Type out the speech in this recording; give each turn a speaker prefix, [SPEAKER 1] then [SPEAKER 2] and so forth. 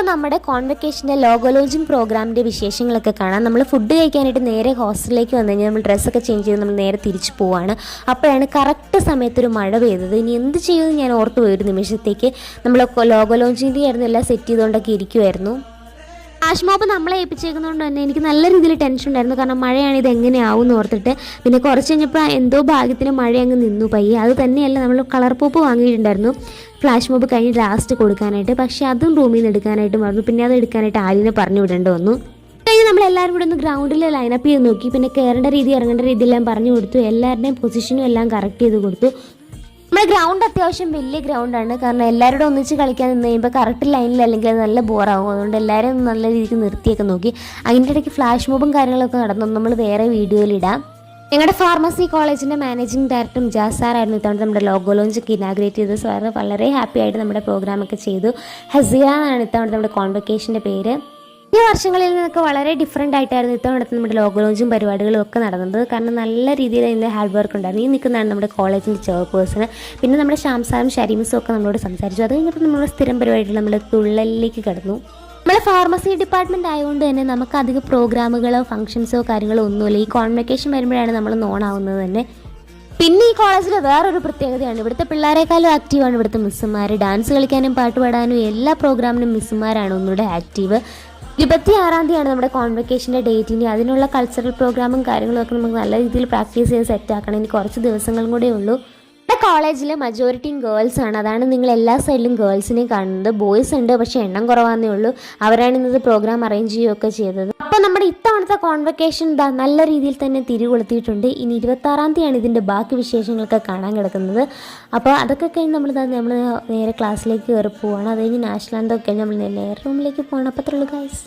[SPEAKER 1] നമ്മുടെ കോൺവെക്കേഷൻ്റെ logo launching പ്രോഗ്രാമിൻ്റെ വിശേഷങ്ങളൊക്കെ കാണാം. നമ്മൾ ഫുഡ് കഴിക്കാനായിട്ട് നേരെ ഹോസ്റ്റലിലേക്ക് വന്നു കഴിഞ്ഞാൽ നമ്മൾ ഡ്രസ്സൊക്കെ ചേഞ്ച് ചെയ്ത് നമ്മൾ നേരെ തിരിച്ചു പോവുകയാണ്. അപ്പോഴാണ് കറക്റ്റ് സമയത്തൊരു മഴ പെയ്തത്. ഇനി എന്ത് ചെയ്യുമെന്ന് ഞാൻ ഓർത്ത് പോയി ഒരു നിമിഷത്തേക്ക്. നമ്മൾ ലോഗോ ലോഞ്ചിൻ്റെ ആയിരുന്നു എല്ലാം സെറ്റ് ചെയ്തുകൊണ്ടൊക്കെ ഇരിക്കുമായിരുന്നു. ഫ്ലാഷ് മോബ് നമ്മളെ ഏൽപ്പിച്ചേക്കുന്നതുകൊണ്ട് തന്നെ എനിക്ക് നല്ല രീതിയിൽ ടെൻഷൻ ഉണ്ടായിരുന്നു. കാരണം മഴയാണ്, ഇത് എങ്ങനെയാവും എന്ന് ഓർത്തിട്ട്. പിന്നെ കുറച്ച് കഴിഞ്ഞപ്പോൾ എന്തോ ഭാഗ്യത്തിന് മഴ അങ്ങ് നിന്നു പയ്യെ. അത് തന്നെയല്ല, നമ്മൾ കളർ പോപ്പ് വാങ്ങിയിട്ടുണ്ടായിരുന്നു ഫ്ലാഷ് മോബ് കഴിഞ്ഞ് ലാസ്റ്റ് കൊടുക്കാനായിട്ട്. പക്ഷേ അതും റൂമിൽ നിന്ന് എടുക്കാനായിട്ട് മറന്നു. പിന്നെ അത് എടുക്കാനായിട്ട് ആദ്യം പറഞ്ഞു വിടേണ്ടി വന്നു. കഴിഞ്ഞ് നമ്മളെല്ലാവരും കൂടെ ഒന്ന് ഗ്രൗണ്ടിൽ ലൈനപ്പ് ചെയ്ത് നോക്കി. പിന്നെ കയറേണ്ട രീതി ഇറങ്ങേണ്ട രീതി എല്ലാം പറഞ്ഞു കൊടുത്തു. എല്ലാവരുടെയും പൊസിഷനും എല്ലാം കറക്റ്റ് ചെയ്ത് കൊടുത്തു. നമ്മുടെ ഗ്രൗണ്ട് അത്യാവശ്യം വലിയ ഗ്രൗണ്ടാണ്. കാരണം എല്ലാവരോടും ഒന്നിച്ച് കളിക്കാൻ നിന്ന് കഴിയുമ്പോൾ കറക്റ്റ് ലൈനിൽ അല്ലെങ്കിൽ അത് നല്ല ബോറാകും. അതുകൊണ്ട് എല്ലാവരും നല്ല രീതിക്ക് നിർത്തിയൊക്കെ നോക്കി. അതിൻ്റെ ഇടയ്ക്ക് ഫ്ലാഷ് മോബും കാര്യങ്ങളൊക്കെ നടന്നു. നമ്മൾ വേറെ വീഡിയോയിലിടാം. ഞങ്ങളുടെ ഫാർമസി കോളേജിൻ്റെ മാനേജിംഗ് ഡയറക്ടർ ജാസ് സാറായിരുന്നു ഇത്തവണ നമ്മുടെ ലോഗോ ലോഞ്ചൊക്കെ ഇനാഗ്രേറ്റ് ചെയ്തത്. സാർ വളരെ ഹാപ്പി ആയിട്ട് നമ്മുടെ പ്രോഗ്രാമൊക്കെ ചെയ്തു. ഹസിയ എന്നാണ് ഇത്തവണ നമ്മുടെ കോൺവെക്കേഷൻ്റെ പേര്. ഈ വർഷങ്ങളിൽ നിന്നൊക്കെ വളരെ ഡിഫറെൻ്റ് ആയിട്ടായിരുന്നു ഇത്തവണ നമ്മുടെ ലോഗോ ലോഞ്ചും പരിപാടികളും ഒക്കെ നടന്നത്. കാരണം നല്ല രീതിയിൽ അതിൻ്റെ ഹാർഡ് വർക്ക് ഉണ്ടായിരുന്നു. ഈ നിൽക്കുന്നതാണ് നമ്മുടെ കോളേജിൻ്റെ ചെയർപേഴ്സൺ. പിന്നെ നമ്മുടെ ഷാംസാറും ഷരീമുസും ഒക്കെ നമ്മളോട് സംസാരിച്ചു. അത് കഴിഞ്ഞിട്ട് നമ്മുടെ സ്ഥിരം പരിപാടിയിൽ നമ്മൾ തുള്ളലിലേക്ക് കടന്നു. നമ്മുടെ ഫാർമസി ഡിപ്പാർട്ട്മെൻറ്റ് ആയതുകൊണ്ട് തന്നെ നമുക്ക് അധികം പ്രോഗ്രാമുകളോ ഫംഗ്ഷൻസോ കാര്യങ്ങളോ ഒന്നുമില്ല. ഈ കോൺവെക്കേഷൻ വരുമ്പോഴാണ് നമ്മൾ നോണാവുന്നത് തന്നെ. പിന്നെ ഈ കോളേജിൽ വേറൊരു പ്രത്യേകതയാണ്, ഇവിടുത്തെ പിള്ളേരെക്കാളും ആക്റ്റീവാണ് ഇവിടുത്തെ മിസ്സുമാർ. ഡാൻസ് കളിക്കാനും പാട്ട് പാടാനും എല്ലാ പ്രോഗ്രാമിനും മിസ്സുമാരാണ് ഒന്നുകൂടെ ആക്റ്റീവ്. 26-ാം തീയതിയാണ് നമ്മുടെ കോൺവെക്കേഷൻ്റെ ഡേറ്റ്. ഇനി അതിനുള്ള കൾച്ചറൽ പ്രോഗ്രാമും കാര്യങ്ങളും ഒക്കെ നമുക്ക് നല്ല രീതിയിൽ പ്രാക്ടീസ് ചെയ്ത് സെറ്റാക്കണം. ഇനി കുറച്ച് ദിവസങ്ങളും കൂടെ ഉള്ളൂ. നമ്മുടെ കോളേജിൽ മജോറിറ്റിയും ഗേൾസ് ആണ്. അതാണ് നിങ്ങൾ എല്ലാ സൈഡിലും ഗേൾസിനെയും കാണുന്നത്. ബോയ്സ് ഉണ്ട്, പക്ഷേ എണ്ണം കുറവാന്നേ ഉള്ളൂ. അവരാണ് ഇന്നത് പ്രോഗ്രാം അറേഞ്ച് ചെയ്യുകയൊക്കെ ചെയ്തത്. അപ്പോൾ നമ്മുടെ ഇത്തവണത്തെ കോൺവെക്കേഷൻ നല്ല രീതിയിൽ തന്നെ തിരികൊളുത്തിയിട്ടുണ്ട്. ഇനി 26-ാം തീയതിയാണ് ഇതിൻ്റെ ബാക്കി വിശേഷങ്ങളൊക്കെ കാണാൻ കിടക്കുന്നത്. അപ്പോൾ അതൊക്കെ കഴിഞ്ഞ് നമ്മൾ നേരെ ക്ലാസ്സിലേക്ക് കയറി പോവുകയാണ്. അത് കഴിഞ്ഞ് നാഷണൽ ആന്തം ഒക്കെ കഴിഞ്ഞ് നമ്മൾ നേരെ റൂമിലേക്ക് പോകണം. അപ്പോൾ അത്രയുള്ളൂ ഗൈസ്.